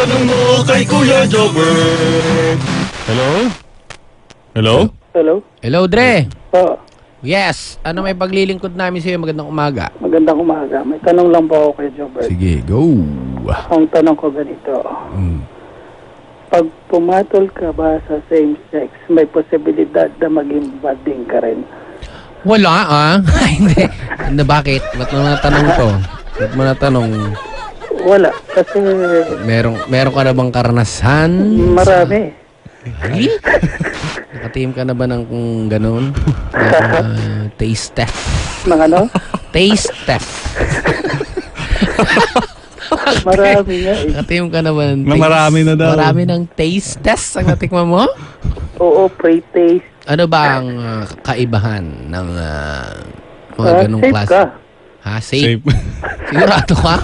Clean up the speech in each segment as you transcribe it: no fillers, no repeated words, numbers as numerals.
Itanong mo kay Kuya Jobber. Hello? Hello? Hello? Hello, Dre. Oo. Yes. Ano may paglilingkod namin sa'yo? Magandang umaga. Magandang umaga. May tanong lang po ako kay Jobber. Sige, go. Ang tanong ko ganito. Pag pumatol ka ba sa same sex, may posibilidad na maging bading ka rin? Wala, ah. Hindi. Bakit? Ba't mo natanong to? Ba't mo natanong? Wala. Kasi Meron ka na bang karanasan? marami. Ay? Nakatim ka na ba ng kung ganun? Taste test. Ng ano? Taste test. Marami nga eh. Nakatim ka na ba ng Na marami na daw. Marami ng taste test ang natikman mo? Oo, pre-taste. Ano ba ang kaibahan ng mga ganong Safe klase? ka. Ha? Safe? Safe. Sigurado ka?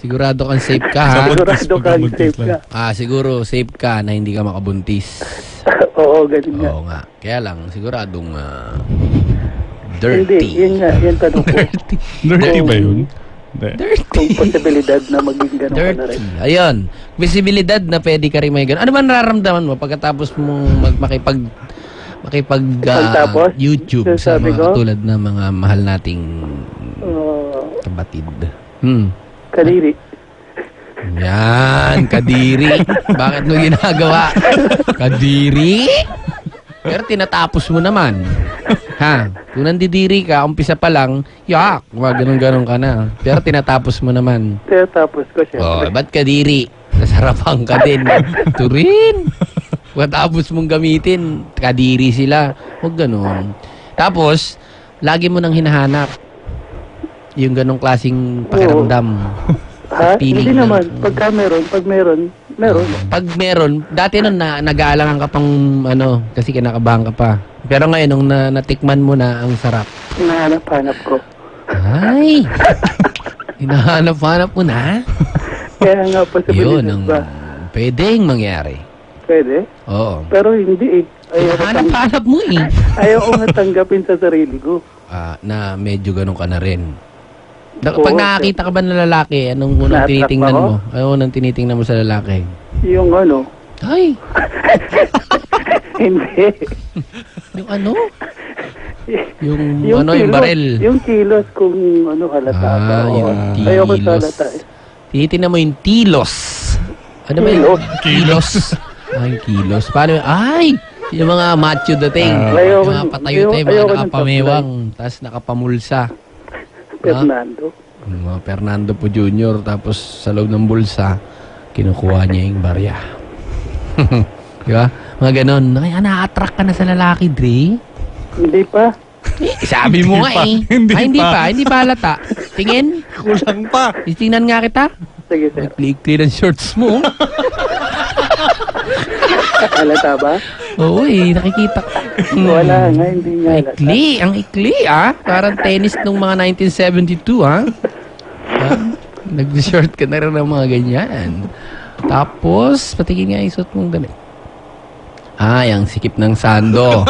Sigurado kang safe ka, ha? Sigurado ka, pagkabuntis safe ka. Ah, siguro safe ka na hindi ka makabuntis. Oo, ganun nga. Oo nga. Kaya lang, siguradong Hindi, dirty. yun nga, yun tanong ko. Dirty ba yun? Hindi. Kung posibilidad na maging ganun ka na rin. Dirty. Ayun. Visibilidad na pwede ka rin may ganun. Ano ba nararamdaman mo pagkatapos mong makipag Pagtapos? YouTube sa Sabi mga ko? katulad na mga mahal nating kapatid? Kadiri. Yan, kadiri. Bakit mo ginagawa? Kadiri? Pero tinatapos mo naman. Ha? Kung nandidiri ka, umpisa pa lang, yak, ganun-ganun ka na. Pero tinatapos mo naman. Kaya tapos ko siya. Oh, ba't kadiri? Nasarapan ka din. Turin. Pagkatapos mong gamitin, kadiri sila. Huwag ganun. Tapos, lagi mo nang hinahanap yung ganong klaseng pakiramdam. Ha? Feeling Hindi na- naman. Pagka meron, meron. Pag meron, dati nun nag-aalangan ka pang kasi kinakabahan ka pa. Pero ngayon, nung natikman mo na, ang sarap. Hinahanap-hanap ko. Ay! Hinahanap-hanap mo na? Kaya nga posibilidad Yun ang ba? pwedeng mangyari. Pwede. Oo. Pero hindi eh. Hinahanap-hanap mo eh. Ayaw ko nga tanggapin sa sarili ko. Na medyo ganun ka na rin. Oo, Pag nakakita ka ba ng lalaki, anong unang Na-attract tinitingnan ako? mo? Ano unang tinitingnan mo sa lalaki? Yung ano, Ay! hindi. Yung ano? Yung Yung yung kilos, barel. Yung kilos kung ano halata ba. Ah, Oo. yung Ayaw ko sa kilos. halata eh. Tinitingnan mo yung tilos. Ano ba yun? Kilos. Yung kilos. Paano yun? Ay! Yung mga macho dating. Ayaw ko- Yung mga patayo tayo, ayaw mga ko ng nakapamewang. Tapos nakapamulsa. Fernando. Yung mga Fernando po Jr. Tapos sa loob ng bulsa, kinukuha niya yung barya. Di ba? Mga ganon. Kaya na-attract ka na sa lalaki, Dre. Hindi pa. Sabi mo nga eh. Hindi Ay, hindi pa. pa. Hindi pa halata. Tingin. Kulang pa. Tingnan nga kita. Sige sir. Clear ng shorts mo. Halata ba? Oo eh, nakikita ko. Wala nga, hindi nga halata. Ikli, ang ikli ah. Parang tennis nung mga 1972 ah. Nag-short ka na rin ng mga ganyan. Tapos, patingin nga yung suot mong damit. Ang sikip ng sando.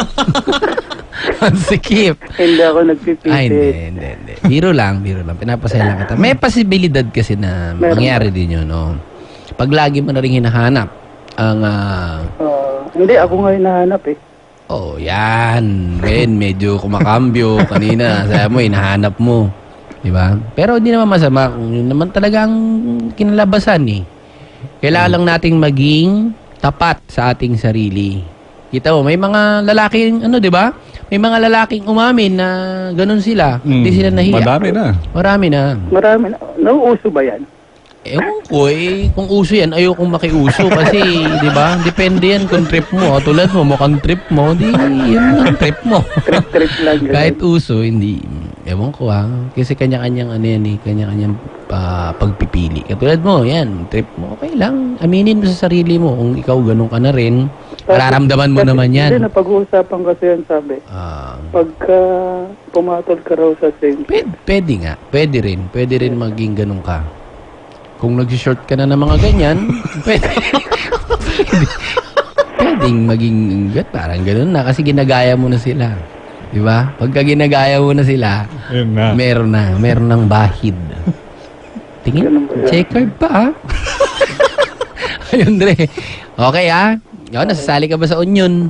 Ang sikip. Hindi ako nagpipitit. Ay, hindi. Biro lang. Pinapasaya lang kita. May posibilidad kasi na Meron mangyari din yun, no? Pag lagi mo na rin hinahanap ang Hindi, ako nga hinahanap eh. oh, yan. Ngayon, medyo kumakambyo. Kanina, sabi mo, hinahanap mo. Di ba? Pero hindi naman masama kung yun naman talaga ang kinalabasan eh. Kailangan lang nating maging tapat sa ating sarili. Kita mo, may mga lalaking, di ba? May mga lalaking umamin na ganun sila. Hindi sila nahiya. Madami na. Marami na. Marami na. Nauuso ba yan? Ewan ko eh, kung uso yan, ayokong makiuso kasi, di ba? Depende yan kung trip mo. Tulad mo, mukhang trip mo, di yun ang trip mo. Trip lang. ganun. Kahit uso, hindi. Ewan ko kasi kanya-kanyang kanya-kanyang pagpipili. Katulad mo, yan, trip mo, okay lang. Aminin mo sa sarili mo kung ikaw ganun ka na rin. Mararamdaman mo Kasi naman yan. Hindi, napag-uusapan kasi yan sabi. Pagka pumatol ka raw sa same Pwede nga. Pwede rin maging ganun ka. Kung nag-short ka na ng mga ganyan, pwedeng maging parang ganun na kasi ginagaya mo na sila. Di ba? Pagka ginagaya mo na sila, Yun na. meron ng bahid. Tingin, Ganun ba yan? checkered pa Ayun, Dre. Okay, ha? Yun, nasasali ka ba sa Union?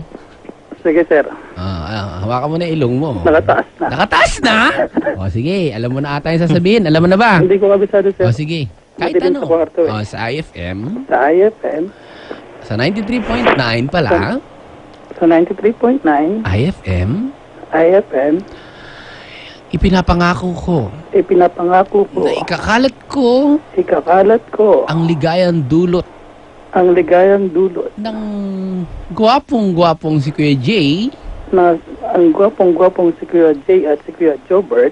Sige, sir. Hawakan mo na yung ilong mo. Nakataas na. Nakataas na? O, sige. Alam mo na ata yung sasabihin. Alam mo na ba? Hindi ko kabisado, sir. O, sige. Kahit Madilim ano. sa kwarto, eh. O, sa IFM. Sa IFM, Sa 93.9 pala. sa 93.9, IFM. IFM, Ipinapangako ko ipinapangako ko, na ikakalat ko ikakalat ko ang ligayang dulot ang ligayang dulot ng gwapong-gwapong si Kuya Jay na ang gwapong-gwapong si Kuya Jay at si Kuya Jobert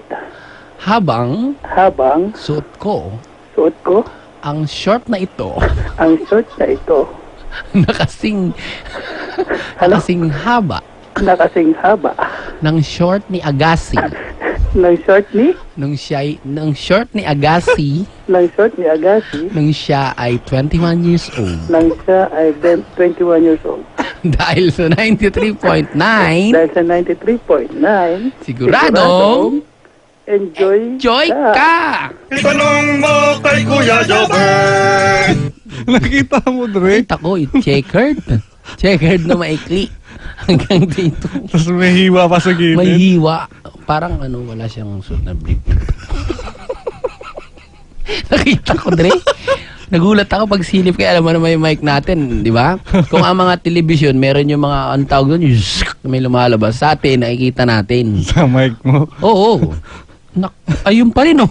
habang habang suot ko suot ko ang short na ito ang short na ito nakasing haba na kasing haba ng short ni Agassi ng short ni short ni Agassi Agassi siya ay 21 years old nang siya ay 21 years old. dahil sa 93.9 Dahil sa 93.9 siguradong enjoy ka! Itanong mo kay Kuya Jobert. Nakita mo, Dre? Kita ko, checkered na maikli hanggang dito. Tapos may hiwa pa sa gilid. May hiwa. Parang wala siyang suit na brief. Nakita ko, Dre. Nagulat ako pag silip kaya alam mo naman yung mic natin, di ba? Kung ang mga television, meron yung mga, ang tawag doon, yung may lumalabas. Sa atin, nakikita natin. Sa mic mo. Oo. Ayun pa rin, oh.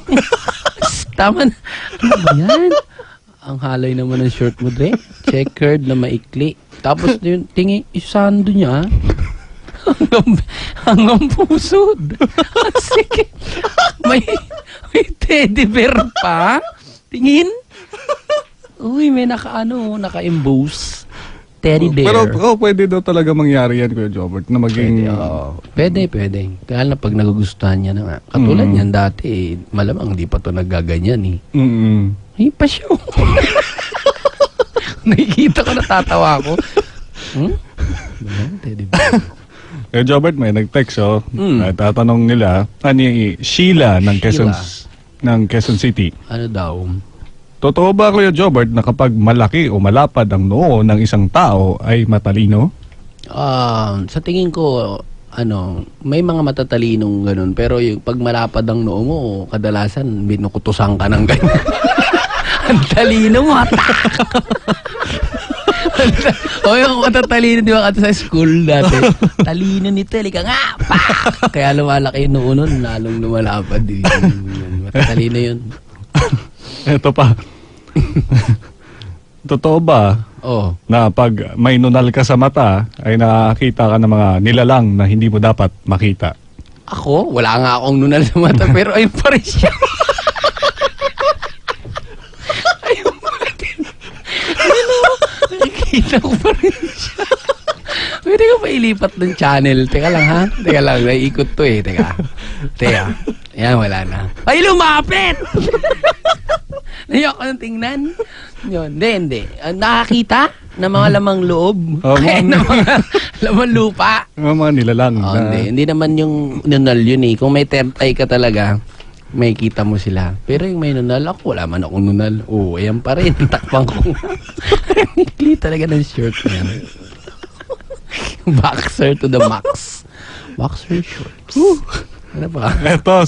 Tama na. Ano ba yan? Ang halay naman ng short mo, Dre. Checkered na maikli. Tapos yung tingin, isando niya, hanggang pusod. Sige. May teddy bear pa. Tingin. Uy, may naka-emboss. Teddy bear. Pero pwede daw talaga mangyari yan, Kuya Jobert, na maging... Pwede. Kaya na pag nagugustuhan niya na nga. Katulad niyan dati, malamang di pa to nagaganyan eh. Ay, pasyo. Nakikita ko, natatawa ko. Teddy bear. Kuya Jobert, may nag-text, tatanong nila, Sheila ng Quezon City. Ano daw? Totoo ba, Kuya Jobert, na kapag malaki o malapad ang noo ng isang tao ay matalino? Sa tingin ko, may mga matatalinong ganun. Pero yung pag malapad ang noo mo, kadalasan binukutusan ka ng ganyan. Ang talino mo, o yung matatalino, di ba, sa school dati. Talino nito, ka nga, pak! Kaya lumalaki yung noo nun, lalong lumalapad. Matatalino yun. Ito pa. Totoo ba na pag may nunal ka sa mata ay nakakita ka ng mga nilalang na hindi mo dapat makita? Ako? Wala nga akong nunal sa mata pero ayun pa rin siya. Ayun pa rin. Nakikita ko pa rin siya. Pwede ko pa ilipat ng channel. Teka lang, ha? Teka lang, naiikot to eh. Teka. Yan, wala na. Ay, lumapit! Nayok ko ng tingnan. Yun, hindi. Nakakita ng mga lamang loob. Ay, ng mga lamang lupa. Mga nilalang. Hindi naman yung nunal yun eh. Kung may third eye ka talaga, may kita mo sila. Pero yung may nunal, ako wala man akong nunal. Ayan pa rin. Takpang ko. Nikli talaga ng shirt niya. Boxer to the max. Boxer shorts. Ano pa? Ito,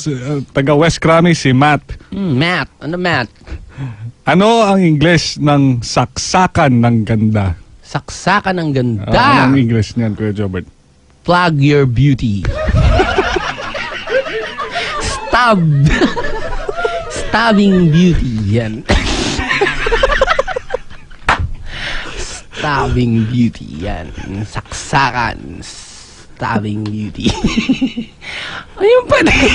taga West Crami si Matt. Matt. Ano Matt? Ano ang English ng saksakan ng ganda? Saksakan ng ganda. Ano ang English niyan, Kuya Jobert? Plug your beauty. Stabbing beauty. Yan. Stabbing beauty. Yan. Saksakan. Stabbing beauty. Ayun pa rin.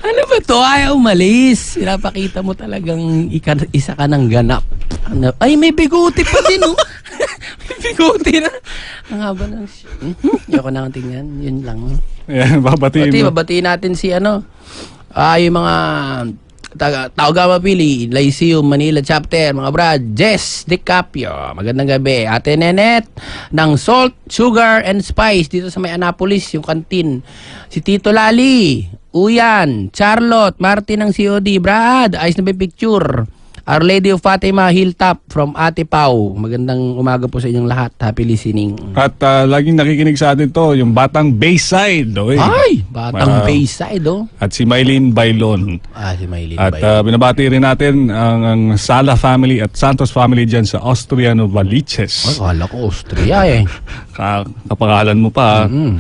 Ano ba to? Ayaw umalis. Pinapakita mo talagang isa ka ng ganap. Ay, may bigote pa din, oh. May bigote na. Ang haba ng... Ayoko na akong tingnan. Yun lang. Yeah, babatiin natin si yung mga Taugama Pili, Lyceum, Manila Chapter, mga brad, Jess DiCaprio, magandang gabi. Ate Nenet, ng Salt, Sugar, and Spice, dito sa may Annapolis, yung kantin. Si Tito Lali, Uyan, Charlotte, Martin ng COD, Brad, ayos na ba yung picture? Our Lady of Fatima Hilltop from Ate Pau. Magandang umaga po sa inyong lahat. Happy listening. At laging nakikinig sa atin to, yung Batang Bayside. Oy. Ay, Batang Bayside, oh. At si Maylene Bailon. Si Maylin At ba yun? binabati rin natin ang Sala family at Santos family dyan sa Austria Novaliches. Ay, kala ko Austria eh. Kapangalan mo pa. Mm.